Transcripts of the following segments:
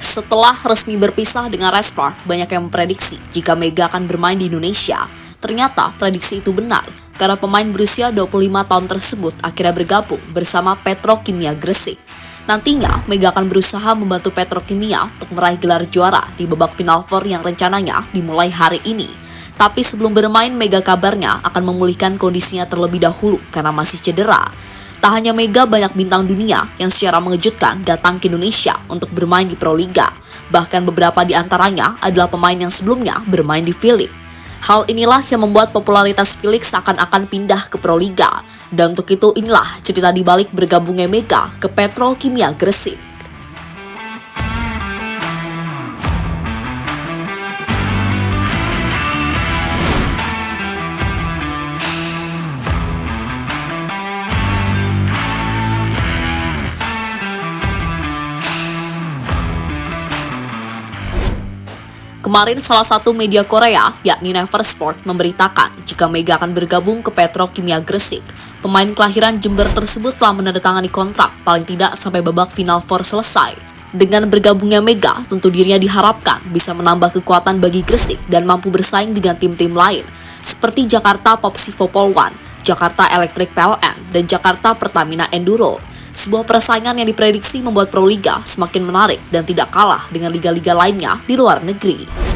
Setelah resmi berpisah dengan Respark, banyak yang memprediksi jika Mega akan bermain di Indonesia. Ternyata prediksi itu benar, karena pemain berusia 25 tahun tersebut akhirnya bergabung bersama Petrokimia Gresik. Nantinya, Mega akan berusaha membantu Petrokimia untuk meraih gelar juara di babak final 4 yang rencananya dimulai hari ini. Tapi sebelum bermain, Mega kabarnya akan memulihkan kondisinya terlebih dahulu karena masih cedera. Tak hanya Mega, banyak bintang dunia yang secara mengejutkan datang ke Indonesia untuk bermain di Proliga. Bahkan beberapa di antaranya adalah pemain yang sebelumnya bermain di V-League. Hal inilah yang membuat popularitas V-League seakan-akan pindah ke Proliga. Dan untuk itu inilah cerita di balik bergabungnya Mega ke Petrokimia Gresik. Kemarin salah satu media Korea, yakni Never Sport, memberitakan jika Mega akan bergabung ke Petrokimia Gresik. Pemain kelahiran Jember tersebut telah menandatangani kontrak paling tidak sampai babak final 4 selesai. Dengan bergabungnya Mega, tentu dirinya diharapkan bisa menambah kekuatan bagi Gresik dan mampu bersaing dengan tim-tim lain, seperti Jakarta Popsivo Polwan, Jakarta Electric PLN, dan Jakarta Pertamina Enduro. Sebuah persaingan yang diprediksi membuat Proliga semakin menarik dan tidak kalah dengan liga-liga lainnya di luar negeri.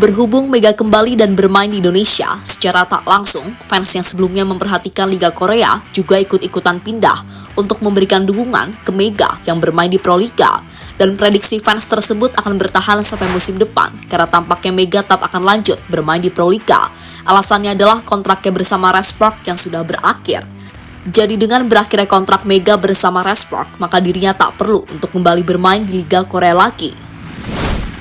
Berhubung Mega kembali dan bermain di Indonesia, secara tak langsung, fans yang sebelumnya memperhatikan Liga Korea juga ikut-ikutan pindah untuk memberikan dukungan ke Mega yang bermain di Proliga. Dan prediksi fans tersebut akan bertahan sampai musim depan karena tampaknya Mega tetap akan lanjut bermain di Proliga. Alasannya adalah kontraknya bersama Respark yang sudah berakhir. Jadi dengan berakhirnya kontrak Mega bersama Respark, maka dirinya tak perlu untuk kembali bermain di Liga Korea lagi.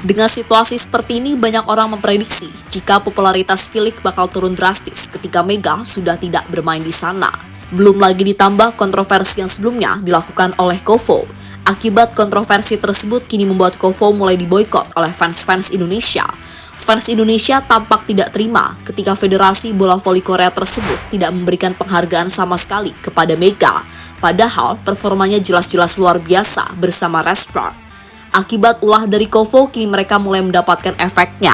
Dengan situasi seperti ini, banyak orang memprediksi jika popularitas V-League bakal turun drastis ketika Mega sudah tidak bermain di sana. Belum lagi ditambah kontroversi yang sebelumnya dilakukan oleh Kovo. Akibat kontroversi tersebut kini membuat Kovo mulai diboikot oleh fans-fans Indonesia. Fans Indonesia tampak tidak terima ketika Federasi Bola Voli Korea tersebut tidak memberikan penghargaan sama sekali kepada Mega. Padahal performanya jelas-jelas luar biasa bersama Respark. Akibat ulah dari Kovo, kini mereka mulai mendapatkan efeknya.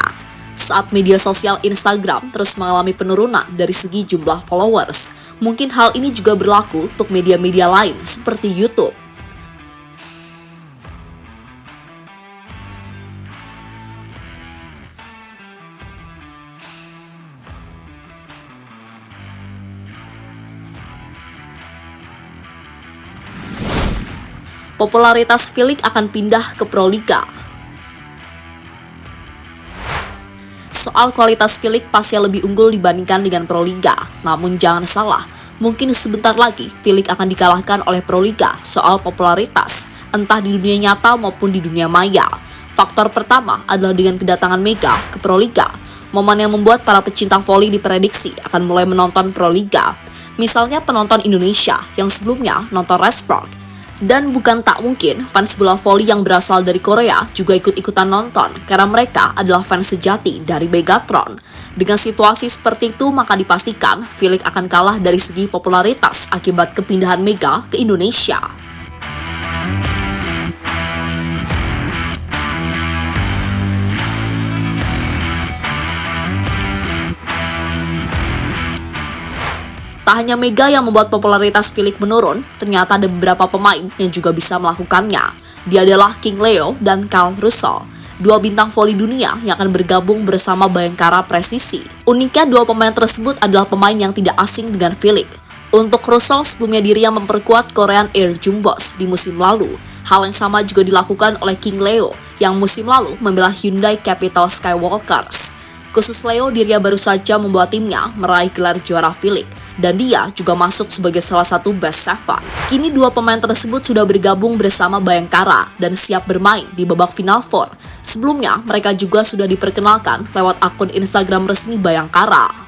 Saat media sosial Instagram terus mengalami penurunan dari segi jumlah followers. Mungkin hal ini juga berlaku untuk media-media lain seperti YouTube. Popularitas V-League akan pindah ke Proliga. Soal kualitas V-League pasti lebih unggul dibandingkan dengan Proliga. Namun jangan salah, mungkin sebentar lagi V-League akan dikalahkan oleh Proliga soal popularitas, entah di dunia nyata maupun di dunia maya. Faktor pertama adalah dengan kedatangan Mega ke Proliga. Momen yang membuat para pecinta voli diprediksi akan mulai menonton Proliga. Misalnya penonton Indonesia yang sebelumnya nonton Respark. Dan bukan tak mungkin, fans bola voli yang berasal dari Korea juga ikut-ikutan nonton karena mereka adalah fans sejati dari Megatron. Dengan situasi seperti itu, maka dipastikan V-League akan kalah dari segi popularitas akibat kepindahan Mega ke Indonesia. Tak hanya Mega yang membuat popularitas V-League menurun, ternyata ada beberapa pemain yang juga bisa melakukannya. Dia adalah King Leo dan Carl Russell, dua bintang voli dunia yang akan bergabung bersama Bayangkara Presisi. Uniknya, dua pemain tersebut adalah pemain yang tidak asing dengan V-League. Untuk Russell, sebelumnya dirinya memperkuat Korean Air Jumbos di musim lalu. Hal yang sama juga dilakukan oleh King Leo yang musim lalu membela Hyundai Capital Skywalkers. Khusus Leo, dirinya baru saja membuat timnya meraih gelar juara V-League. Dan dia juga masuk sebagai salah satu best seven. Kini dua pemain tersebut sudah bergabung bersama Bayangkara dan siap bermain di babak final 4. Sebelumnya, mereka juga sudah diperkenalkan lewat akun Instagram resmi Bayangkara.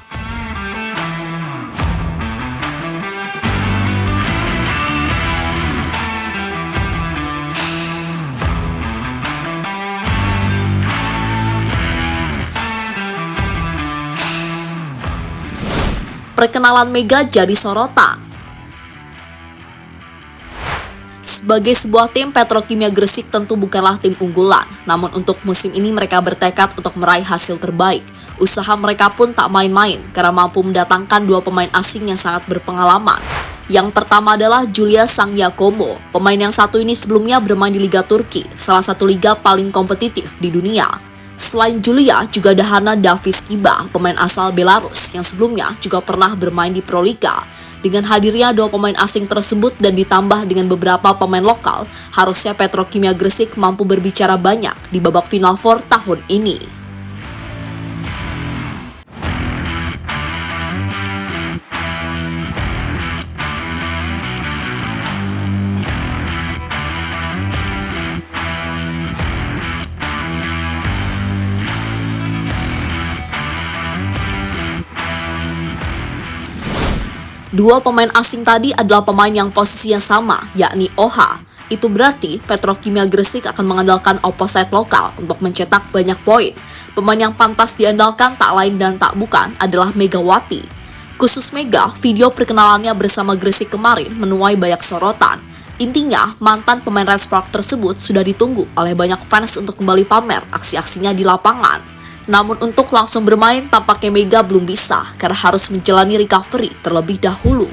Perkenalan Mega jadi sorotan. Sebagai sebuah tim, Petrokimia Gresik tentu bukanlah tim unggulan. Namun untuk musim ini mereka bertekad untuk meraih hasil terbaik. Usaha mereka pun tak main-main karena mampu mendatangkan dua pemain asing yang sangat berpengalaman. Yang pertama adalah Julia Sangyakomo. Pemain yang satu ini sebelumnya bermain di Liga Turki, salah satu liga paling kompetitif di dunia. Selain Julia, juga ada Hana Daviskiba, pemain asal Belarus yang sebelumnya juga pernah bermain di Proliga. Dengan hadirnya dua pemain asing tersebut dan ditambah dengan beberapa pemain lokal, harusnya Petrokimia Gresik mampu berbicara banyak di babak Final Four tahun ini. Dua pemain asing tadi adalah pemain yang posisinya sama, yakni Oha. Itu berarti Petrokimia Gresik akan mengandalkan opposite lokal untuk mencetak banyak poin. Pemain yang pantas diandalkan tak lain dan tak bukan adalah Megawati. Khusus Mega, video perkenalannya bersama Gresik kemarin menuai banyak sorotan. Intinya, mantan pemain Red Spark tersebut sudah ditunggu oleh banyak fans untuk kembali pamer aksi-aksinya di lapangan. Namun untuk langsung bermain tampaknya Mega belum bisa karena harus menjalani recovery terlebih dahulu.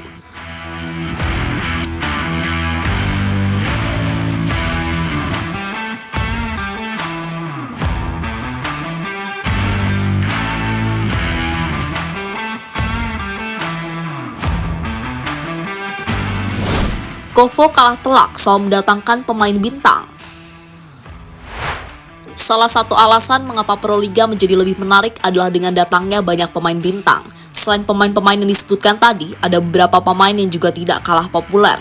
Kovo kalah telak soal mendatangkan pemain bintang. Salah satu alasan mengapa Proliga menjadi lebih menarik adalah dengan datangnya banyak pemain bintang. Selain pemain-pemain yang disebutkan tadi, ada beberapa pemain yang juga tidak kalah populer.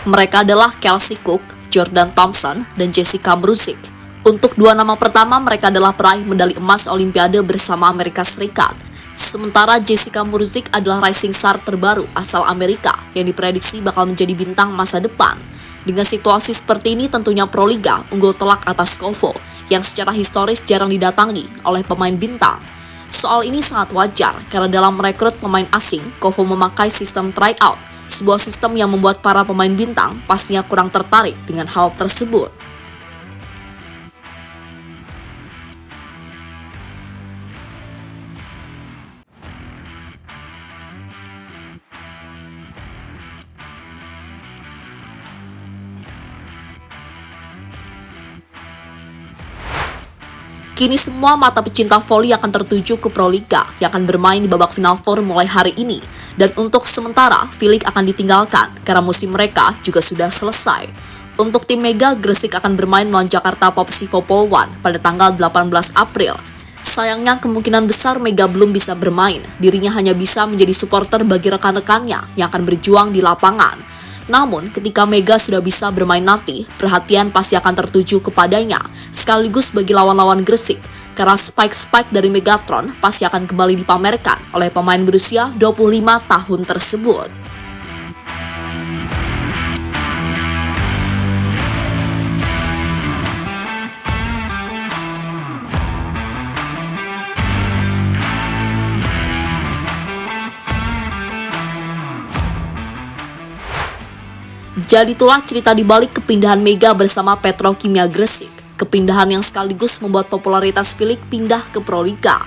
Mereka adalah Kelsey Cook, Jordan Thompson, dan Jessica Mrusik. Untuk dua nama pertama, mereka adalah peraih medali emas Olimpiade bersama Amerika Serikat. Sementara Jessica Mrusik adalah rising star terbaru asal Amerika yang diprediksi bakal menjadi bintang masa depan. Dengan situasi seperti ini tentunya Proliga unggul telak atas Kovo yang secara historis jarang didatangi oleh pemain bintang. Soal ini sangat wajar karena dalam merekrut pemain asing, Kovo memakai sistem tryout, sebuah sistem yang membuat para pemain bintang pastinya kurang tertarik dengan hal tersebut. Kini semua mata pecinta voli akan tertuju ke Proliga yang akan bermain di babak Final Four mulai hari ini. Dan untuk sementara, V-League akan ditinggalkan karena musim mereka juga sudah selesai. Untuk tim Mega, Gresik akan bermain melawan Jakarta Popsi Polwan pada tanggal 18 April. Sayangnya kemungkinan besar Mega belum bisa bermain, dirinya hanya bisa menjadi supporter bagi rekan-rekannya yang akan berjuang di lapangan. Namun, ketika Mega sudah bisa bermain nanti, perhatian pasti akan tertuju kepadanya, sekaligus bagi lawan-lawan Gresik, karena spike-spike dari Megatron pasti akan kembali dipamerkan oleh pemain berusia 25 tahun tersebut. Jadi itulah cerita dibalik kepindahan Mega bersama Petrokimia Gresik. Kepindahan yang sekaligus membuat popularitas V-League pindah ke Proliga.